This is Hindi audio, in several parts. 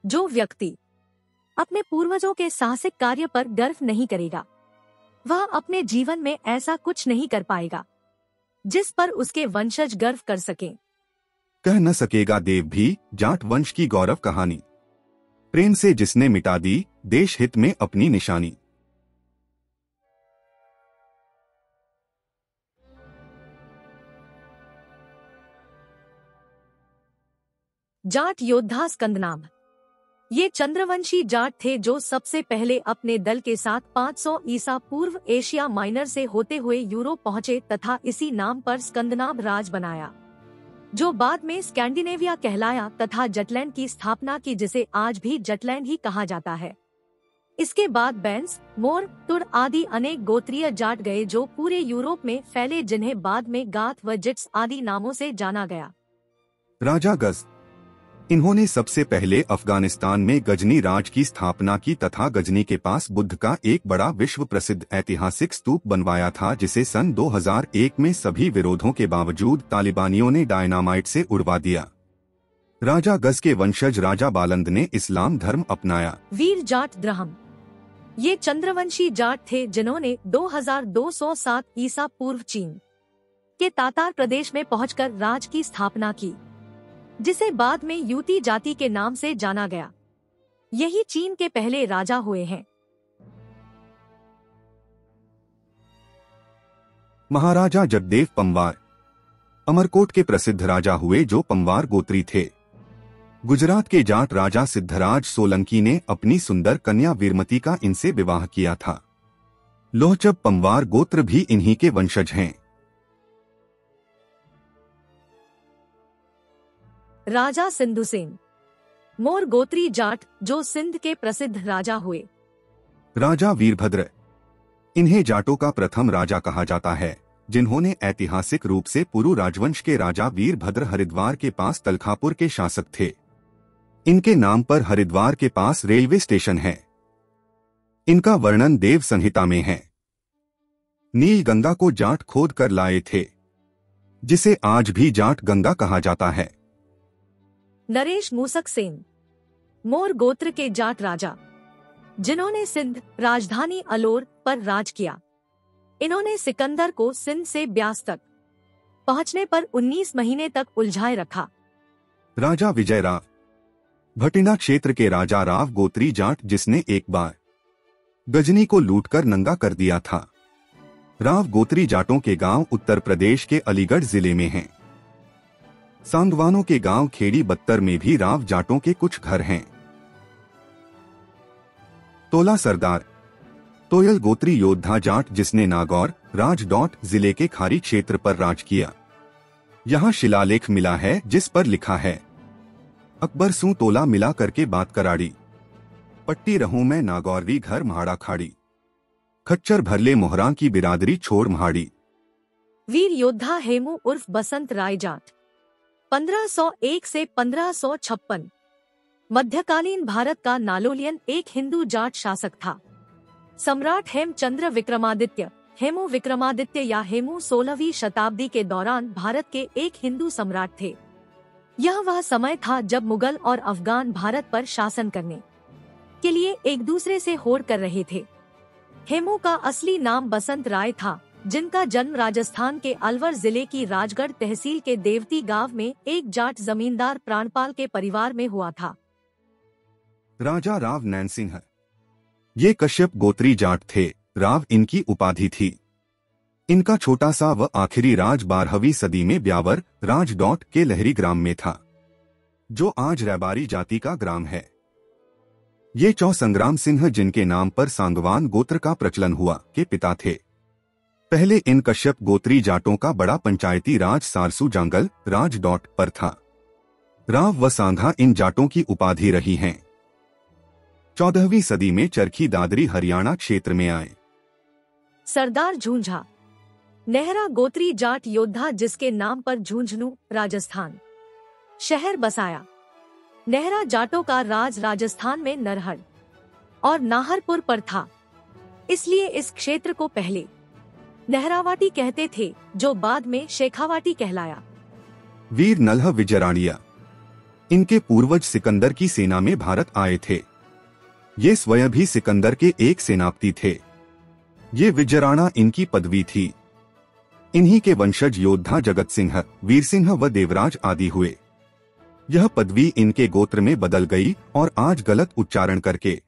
जो व्यक्ति अपने पूर्वजों के साहसिक कार्य पर गर्व नहीं करेगा, वह अपने जीवन में ऐसा कुछ नहीं कर पाएगा जिस पर उसके वंशज गर्व कर सकें। कह न सकेगा देव भी जाट वंश की गौरव कहानी, प्रेम से जिसने मिटा दी देश हित में अपनी निशानी। जाट योद्धा स्कंदनाभ। ये चंद्रवंशी जाट थे जो सबसे पहले अपने दल के साथ 500 ईसा पूर्व एशिया माइनर से होते हुए यूरोप पहुंचे तथा इसी नाम पर स्कंदनाभ राज बनाया, जो बाद में स्कैंडिनेविया कहलाया तथा जटलैंड की स्थापना की, जिसे आज भी जटलैंड ही कहा जाता है। इसके बाद बैंस, मोर, तुर आदि अनेक गोत्रीय जाट गए जो पूरे यूरोप में फैले, जिन्हें बाद में गाथ व जिट्स आदि नामों से जाना गया। राजा गज। इन्होंने सबसे पहले अफगानिस्तान में गजनी राज की स्थापना की तथा गजनी के पास बुद्ध का एक बड़ा विश्व प्रसिद्ध ऐतिहासिक स्तूप बनवाया था, जिसे सन 2001 में सभी विरोधों के बावजूद तालिबानियों ने डायनामाइट से उड़वा दिया। राजा गज के वंशज राजा बालंद ने इस्लाम धर्म अपनाया। वीर जाट द्रहम। ये चंद्रवंशी जाट थे जिन्होंने 2207 ईसा पूर्व चीन के तातार प्रदेश में पहुंचकर राज की स्थापना की, जिसे बाद में यूती जाति के नाम से जाना गया। यही चीन के पहले राजा हुए हैं। महाराजा जगदेव पंवार अमरकोट के प्रसिद्ध राजा हुए जो पंवार गोत्री थे। गुजरात के जाट राजा सिद्धराज सोलंकी ने अपनी सुंदर कन्या वीरमती का इनसे विवाह किया था। लोहचब पंवार गोत्र भी इन्हीं के वंशज हैं। राजा सिंधुसेन मोर गोत्री जाट जो सिंध के प्रसिद्ध राजा हुए। राजा वीरभद्र। इन्हें जाटों का प्रथम राजा कहा जाता है, जिन्होंने ऐतिहासिक रूप से पुरु राजवंश के राजा वीरभद्र हरिद्वार के पास तलखापुर के शासक थे। इनके नाम पर हरिद्वार के पास रेलवे स्टेशन है। इनका वर्णन देव संहिता में है। नील गंगा को जाट खोद कर लाए थे, जिसे आज भी जाट गंगा कहा जाता है। नरेश मूसक सेन मोर गोत्र के जाट राजा, जिन्होंने सिंध राजधानी अलोर पर राज किया। इन्होंने सिकंदर को सिंध से ब्यास तक पहुंचने पर 19 महीने तक उलझाए रखा। राजा विजय राव भटिंडा क्षेत्र के राजा राव गोत्री जाट, जिसने एक बार गजनी को लूटकर नंगा कर दिया था। राव गोत्री जाटों के गांव उत्तर प्रदेश के अलीगढ़ जिले में हैं। सांगवानों के गांव खेड़ी बत्तर में भी राव जाटों के कुछ घर हैं। तोला सरदार तोयल गोत्री योद्धा जाट, जिसने नागौर राजडॉट जिले के खारी क्षेत्र पर राज किया। यहाँ शिलालेख मिला है जिस पर लिखा है, अकबर सू तोला मिला करके बात कराड़ी, पट्टी रहूं मैं नागौरवी घर म्हाड़ा खाड़ी, खच्चर भरले मोहरा की बिरादरी छोड़ म्हाड़ी। वीर योद्धा हेमू उर्फ बसंत राय जाट 1501 से 1556 मध्यकालीन भारत का नालोलियन एक हिंदू जाट शासक था। सम्राट हेमचंद्र विक्रमादित्य हेमू विक्रमादित्य या हेमू 16वीं शताब्दी के दौरान भारत के एक हिंदू सम्राट थे। यह वह समय था जब मुगल और अफगान भारत पर शासन करने के लिए एक दूसरे से होड़ कर रहे थे। हेमू का असली नाम बसंत राय था, जिनका जन्म राजस्थान के अलवर जिले की राजगढ़ तहसील के देवती गांव में एक जाट जमींदार प्राणपाल के परिवार में हुआ था। राजा राव नैनसिंह ये कश्यप गोत्री जाट थे। राव इनकी उपाधि थी। इनका छोटा सा व आखिरी राज 12वीं सदी में ब्यावर राजडॉट के लहरी ग्राम में था, जो आज रैबारी जाति का ग्राम है। ये चौ संग्राम सिंह, जिनके नाम पर सांगवान गोत्र का प्रचलन हुआ, के पिता थे। पहले इन कश्यप गोत्री जाटों का बड़ा पंचायती राज सारसू जांगल राजडॉट पर था। राव व सांघा इन जाटों की उपाधि रही हैं। 14वीं सदी में चरखी दादरी हरियाणा क्षेत्र में आए। सरदार झुंझा नेहरा गोत्री जाट योद्धा, जिसके नाम पर झुंझुनू राजस्थान शहर बसाया। नेहरा जाटों का राज राजस्थान में नरहड़ और नाहरपुर पर था, इसलिए इस क्षेत्र को पहले नेहरावाटी कहते थे, जो बाद में शेखावाटी कहलाया। वीर नल्ह विजयराणिया इनके पूर्वज सिकंदर की सेना में भारत आए थे। ये स्वयं भी सिकंदर के एक सेनापति थे। ये विजयराणा इनकी पदवी थी। इन्हीं के वंशज योद्धा जगत सिंह, वीर सिंह व देवराज आदि हुए। यह पदवी इनके गोत्र में बदल गई और आज गलत उच्चारण करके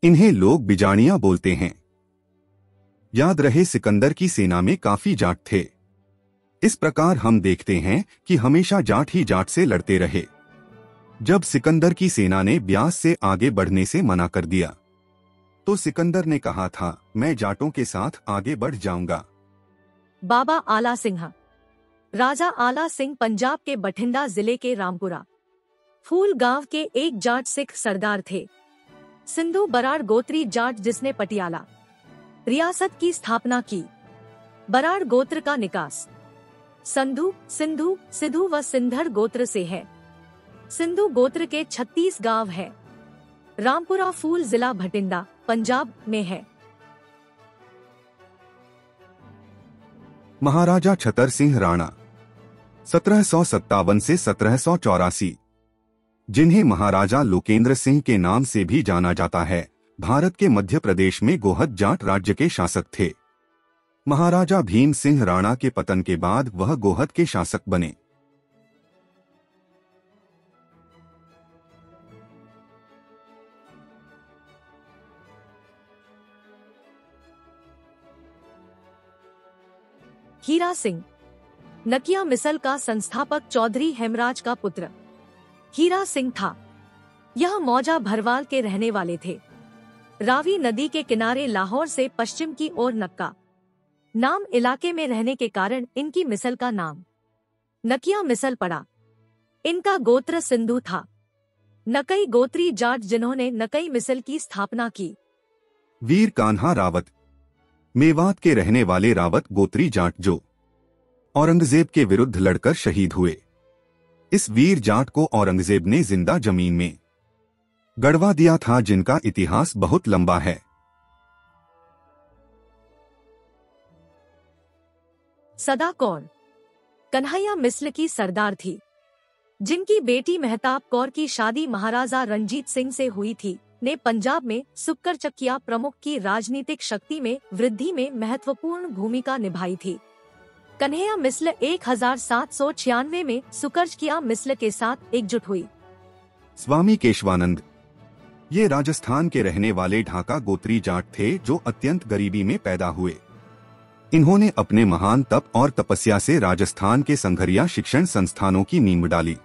इन्हें लोग बिजाणिया बोलते हैं। याद रहे, सिकंदर की सेना में काफी जाट थे। इस प्रकार हम देखते हैं कि हमेशा जाट ही जाट से लड़ते रहे। जब सिकंदर की सेना ने ब्यास से आगे बढ़ने से मना कर दिया तो सिकंदर ने कहा था, मैं जाटों के साथ आगे बढ़ जाऊंगा। बाबा आला सिंह। राजा आला सिंह पंजाब के बठिंडा जिले के रामपुरा फूल गांव के एक जाट सिख सरदार थे। सिंधु बराड़ गोत्री जाट जिसने पटियाला रियासत की स्थापना की। बराड़ गोत्र का निकास संधु, सिंधु, सिधु व सिंधर गोत्र से है। सिंधु गोत्र के 36 गांव है। रामपुरा फूल जिला भटिंडा पंजाब में है। महाराजा छतर सिंह राणा 1757 से 1784, जिन्हें महाराजा लोकेंद्र सिंह के नाम से भी जाना जाता है, भारत के मध्य प्रदेश में गोहद जाट राज्य के शासक थे। महाराजा भीम सिंह राणा के पतन के बाद वह गोहद के शासक बने। हीरा सिंह नकिया मिसल का संस्थापक चौधरी हेमराज का पुत्र हीरा सिंह था। यह मौजा भरवाल के रहने वाले थे। रावी नदी के किनारे लाहौर से पश्चिम की ओर नक्का नाम इलाके में रहने के कारण इनकी मिसल का नाम नकिया मिसल पड़ा। इनका गोत्र सिंधु था। नकई गोत्री जाट जिन्होंने नकई मिसल की स्थापना की। वीर कान्हा रावत मेवात के रहने वाले रावत गोत्री जाट जो औरंगजेब के विरुद्ध लड़कर शहीद हुए। इस वीर जाट को औरंगजेब ने जिंदा जमीन में गड़वा दिया था, जिनका इतिहास बहुत लंबा है। सदा कौर कन्हैया मिसल की सरदार थी, जिनकी बेटी मेहताब कौर की शादी महाराजा रंजीत सिंह से हुई थी, ने पंजाब में सुक्कर चकिया प्रमुख की राजनीतिक शक्ति में वृद्धि में महत्वपूर्ण भूमिका निभाई थी। कन्हैया मिसल 1796 में सुकरचकिया मिसल के साथ एकजुट हुई। स्वामी केशवानंद ये राजस्थान के रहने वाले ढाका गोत्री जाट थे, जो अत्यंत गरीबी में पैदा हुए। इन्होंने अपने महान तप और तपस्या से राजस्थान के संघरिया शिक्षण संस्थानों की नींव डाली।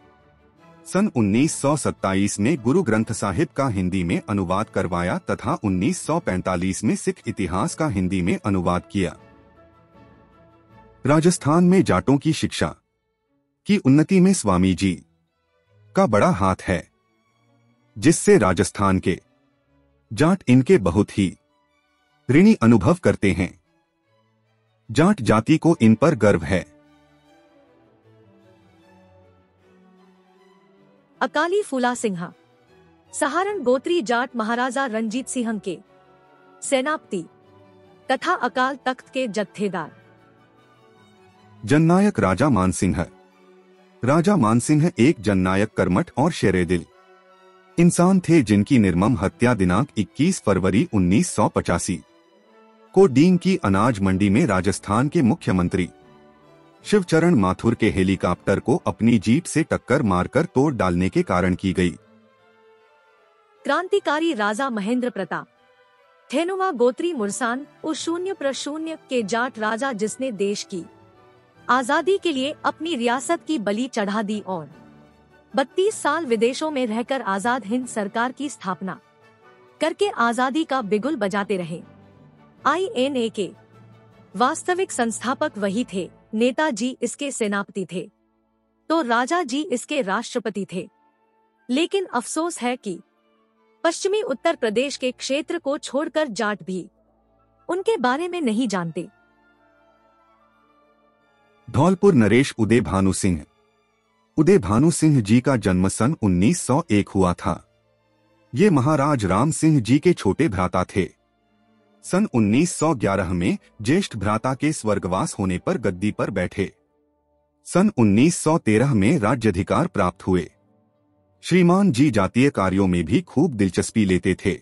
सन 1927 में गुरु ग्रंथ साहिब का हिंदी में अनुवाद करवाया तथा 1945 में सिख इतिहास का हिंदी में अनुवाद किया। राजस्थान में जाटों की शिक्षा की उन्नति में स्वामी जी का बड़ा हाथ है, जिससे राजस्थान के जाट इनके बहुत ही ऋणी अनुभव करते हैं। जाट जाति को इन पर गर्व है। अकाली फूला सिंह सहारण गोत्री जाट महाराजा रंजीत सिंह के सेनापति तथा अकाल तख्त के जत्थेदार। जननायक राजा मानसिंह राजा मानसिंह एक जननायक कर्मठ और शेरेदिल इंसान थे, जिनकी निर्मम हत्या दिनांक 21 फरवरी 1985 को डींग की अनाज मंडी में राजस्थान के मुख्यमंत्री शिवचरण माथुर के हेलीकॉप्टर को अपनी जीप से टक्कर मारकर तोड़ डालने के कारण की गई। क्रांतिकारी राजा महेंद्र प्रताप थेनुवा गोत्री मुरसान उस 0 के जाट राजा, जिसने देश की आजादी के लिए अपनी रियासत की बलि चढ़ा दी और 32 साल विदेशों में रहकर आजाद हिंद सरकार की स्थापना करके आजादी का बिगुल बजाते रहे। INA के वास्तविक संस्थापक वही थे। नेताजी इसके सेनापति थे तो राजा जी इसके राष्ट्रपति थे। लेकिन अफसोस है कि पश्चिमी उत्तर प्रदेश के क्षेत्र को छोड़कर जाट भी उनके बारे में नहीं जानते। धौलपुर नरेश उदय भानु सिंह उदय भानु सिंह जी का जन्म सन 1901 हुआ था। ये महाराज राम सिंह जी के छोटे भ्राता थे। सन 1911 में ज्येष्ठ भ्राता के स्वर्गवास होने पर गद्दी पर बैठे। सन 1913 में राज्याधिकार प्राप्त हुए। श्रीमान जी जातीय कार्यों में भी खूब दिलचस्पी लेते थे।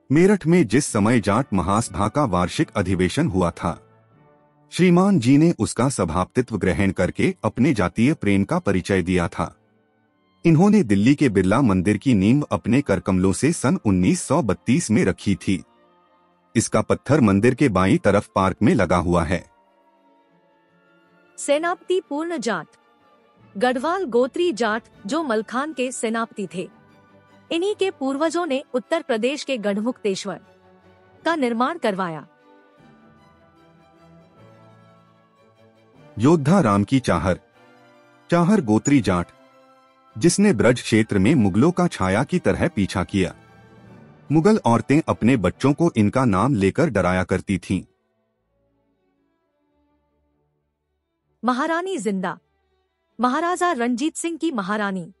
मेरठ में जिस समय जाट महासभा का वार्षिक अधिवेशन हुआ था, श्रीमान जी ने उसका सभापतित्व ग्रहण करके अपने जातीय प्रेम का परिचय दिया था। इन्होंने दिल्ली के बिरला मंदिर की नींव अपने करकमलों से सन 1932 में रखी थी। इसका पत्थर मंदिर के बाईं तरफ पार्क में लगा हुआ है। सेनापति पूर्ण जाट, गढ़वाल गोत्री जाट जो मलखान के सेनापति थे। इन्हीं के पूर्वजों ने उत्तर प्रदेश के गढ़मुक्तेश्वर का निर्माण करवाया। योद्धा राम की चाहर, चाहर गोत्री जाट, जिसने ब्रज क्षेत्र में मुगलों का छाया की तरह पीछा किया। मुगल औरतें अपने बच्चों को इनका नाम लेकर डराया करती थीं। महारानी जिंदा, महाराजा रणजीत सिंह की महारानी,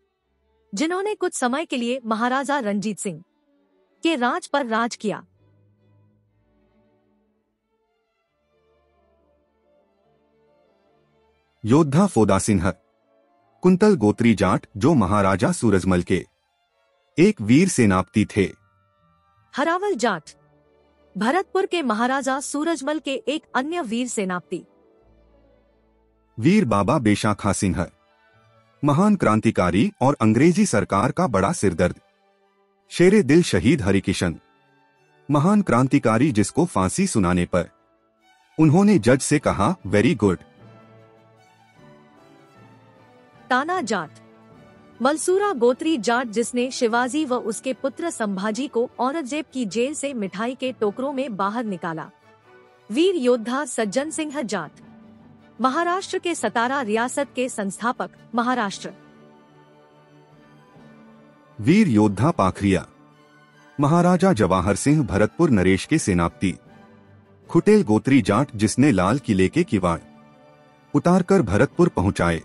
जिन्होंने कुछ समय के लिए महाराजा रणजीत सिंह के राज पर राज किया। योद्धा फोदा सिंह, कुंतल गोत्री जाट जो महाराजा सूरजमल के एक वीर सेनापति थे। हरावल जाट, भरतपुर के महाराजा सूरजमल के एक अन्य वीर सेनापति। वीर बाबा बेशाखा सिंह, महान क्रांतिकारी और अंग्रेजी सरकार का बड़ा सिरदर्द। शेरे दिल शहीद हरिकिशन, महान क्रांतिकारी जिसको फांसी सुनाने पर उन्होंने जज से कहा वेरी गुड। ताना जाट, मलसूरा गोत्री जाट जिसने शिवाजी व उसके पुत्र संभाजी को औरंगजेब की जेल से मिठाई के टोकरों में बाहर निकाला। वीर योद्धा सज्जन सिंह जाट, महाराष्ट्र के सतारा रियासत के संस्थापक। महाराष्ट्र। वीर योद्धा पाखरिया, महाराजा जवाहर सिंह भरतपुर नरेश के सेनापति। खुटेल गोत्री जाट जिसने लाल किले के किवाड़ उतारकर भरतपुर पहुंचाए।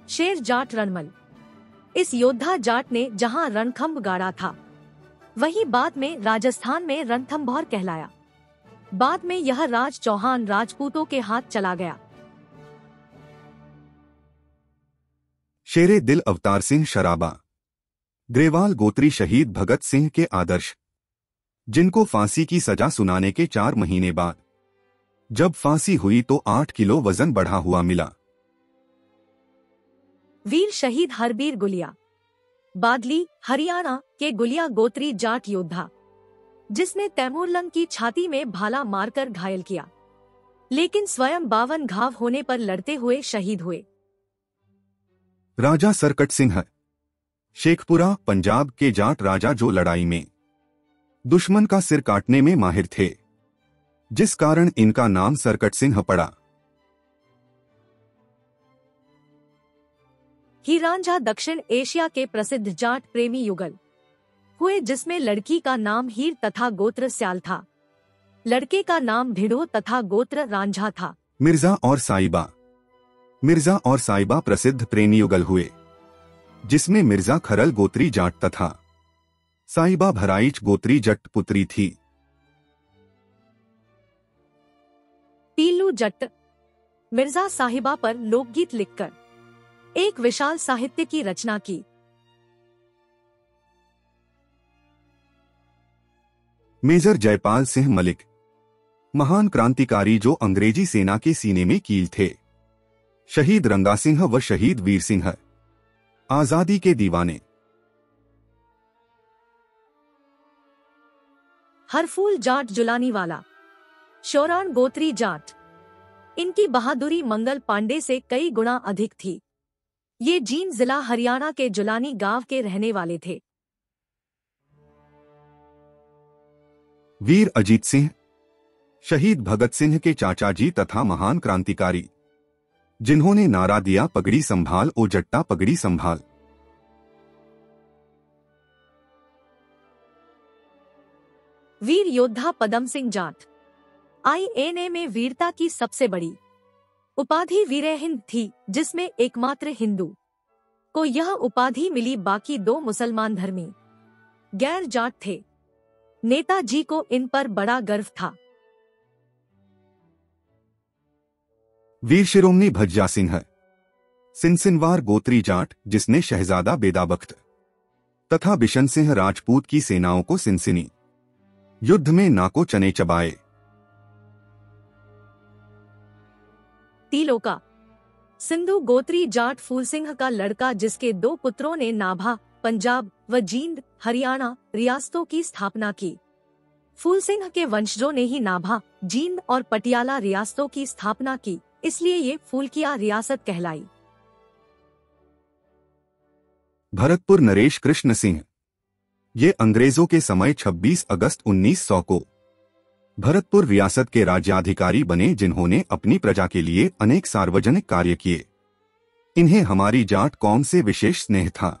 शेर जाट रणमल, इस योद्धा जाट ने जहां रणखंभ गाड़ा था, वहीं बाद में राजस्थान में रणथंभौर कहलाया। बाद में यह राज चौहान राजपूतों के हाथ चला गया। शेरे दिल अवतार सिंह शराबा, ग्रेवाल गोत्री शहीद भगत सिंह के आदर्श, जिनको फांसी की सजा सुनाने के 4 महीने बाद जब फांसी हुई तो 8 किलो वजन बढ़ा हुआ मिला। वीर शहीद हरबीर गुलिया, बादली हरियाणा के गुलिया गोत्री जाट योद्धा, जिसने तैमूरलंग की छाती में भाला मारकर घायल किया, लेकिन स्वयं 52 घाव होने पर लड़ते हुए शहीद हुए। राजा सरकट सिंह, शेखपुरा पंजाब के जाट राजा जो लड़ाई में दुश्मन का सिर काटने में माहिर थे, जिस कारण इनका नाम सरकट सिंह पड़ा। हीरांझा दक्षिण एशिया के प्रसिद्ध जाट प्रेमी युगल हुए, जिसमें लड़की का नाम हीर तथा गोत्र स्याल था, लड़के का नाम भिड़ो तथा गोत्र रांझा था। मिर्जा और साहिबा, मिर्जा और साहिबा प्रसिद्ध प्रेमी युगल हुए, जिसमें मिर्जा खरल गोत्री जाट तथा साहिबा भराइच गोत्री जट पुत्री थी। पीलू जट्ट, मिर्जा साहिबा पर लोकगीत लिखकर एक विशाल साहित्य की रचना की। मेजर जयपाल सिंह मलिक, महान क्रांतिकारी जो अंग्रेजी सेना के सीने में कील थे। शहीद रंगा सिंह व शहीद वीर सिंह, आजादी के दीवाने। हरफूल जाट जुलानी वाला, शोरान गोत्री जाट, इनकी बहादुरी मंगल पांडे से कई गुना अधिक थी। ये जींद जिला हरियाणा के जुलानी गांव के रहने वाले थे। वीर अजीत सिंह, शहीद भगत सिंह के चाचा जी तथा महान क्रांतिकारी, जिन्होंने नारा दिया पगड़ी संभाल ओ जट्टा पगड़ी संभाल। वीर योद्धा पदम सिंह जाट, INA में वीरता की सबसे बड़ी उपाधि वीर हिंद थी, जिसमें एकमात्र हिंदू को यह उपाधि मिली, बाकी 2 मुसलमान धर्मी गैर जाट थे। नेताजी को इन पर बड़ा गर्व था। वीर शिरोमणि भज्जा सिंह, सिनसिनवार गोत्री जाट जिसने शहजादा बेदाबख्त तथा बिशन सिंह राजपूत की सेनाओं को सिनसिनी युद्ध में नाको चने चबाए। तिलोका सिंधु गोत्री जाट फूलसिंह का लड़का जिसके 2 पुत्रों ने नाभा, पंजाब व जींद, हरियाणा रियासतों की स्थापना की। फूलसिंह के वंशजों ने ही नाभा, जींद और पटियाला रियासतों की स्थापना की, इसलिए ये फूलकिया रियासत कहलाई। भरतपुर नरेश कृष्ण सिंह ये अंग्रेजों के समय 26 अगस्त 1900 को भरतपुर रियासत के राज्याधिकारी बने, जिन्होंने अपनी प्रजा के लिए अनेक सार्वजनिक कार्य किए। इन्हें हमारी जाट कौम से विशेष स्नेह था।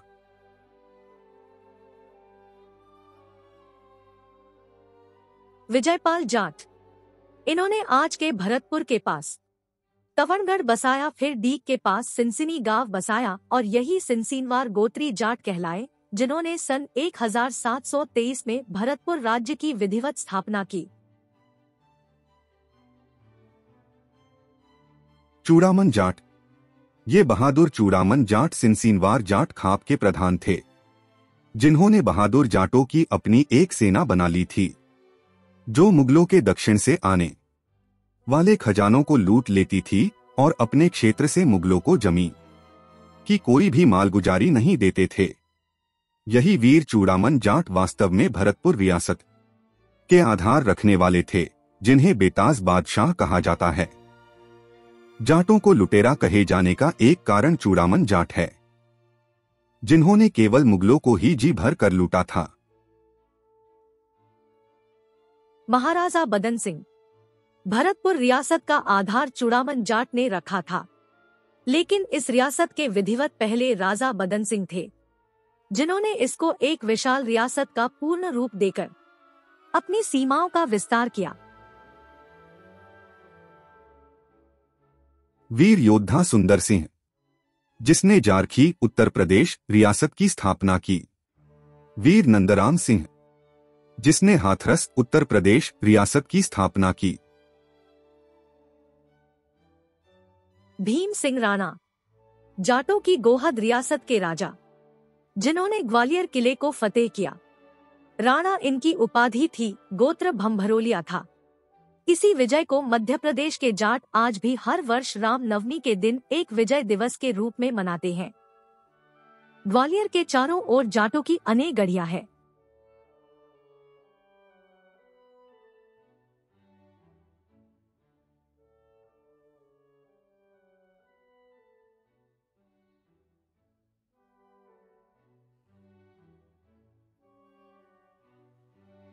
विजयपाल जाट इन्होंने आज के भरतपुर के पास तवणगढ़ बसाया, फिर डीग के पास सिनसिनी गांव बसाया और यही सिनसिनवार गोत्री जाट कहलाए, जिन्होंने सन 1723 में भरतपुर राज्य की विधिवत स्थापना की। चूड़ामन जाट ये बहादुर चूड़ामन जाट सिनसिनवार जाट खाप के प्रधान थे, जिन्होंने बहादुर जाटों की अपनी एक सेना बना ली थी, जो मुगलों के दक्षिण से आने वाले खजानों को लूट लेती थी और अपने क्षेत्र से मुगलों को जमीन की कोई भी मालगुजारी नहीं देते थे। यही वीर चूड़ामन जाट वास्तव में भरतपुर रियासत के आधार रखने वाले थे, जिन्हें बेताज बादशाह कहा जाता है। जाटों को लुटेरा कहे जाने का एक कारण चूड़ामन जाट है, जिन्होंने केवल मुगलों को ही जी भर कर लूटा था। महाराजा बदन सिंह भरतपुर रियासत का आधार चूड़ामन जाट ने रखा था, लेकिन इस रियासत के विधिवत पहले राजा बदन सिंह थे, जिन्होंने इसको एक विशाल रियासत का पूर्ण रूप देकर अपनी सीमाओं का विस्तार किया। वीर योद्धा सुंदर सिंह जिसने जारखी उत्तर प्रदेश रियासत की स्थापना की। वीर नंदराम सिंह जिसने हाथरस उत्तर प्रदेश रियासत की स्थापना की। भीम सिंह राणा जाटों की गोहद रियासत के राजा, जिन्होंने ग्वालियर किले को फतेह किया। राणा इनकी उपाधि थी, गोत्र भंभरोलिया था। इसी विजय को मध्य प्रदेश के जाट आज भी हर वर्ष राम नवमी के दिन एक विजय दिवस के रूप में मनाते हैं। ग्वालियर के चारों ओर जाटों की अनेक गढ़ियां है।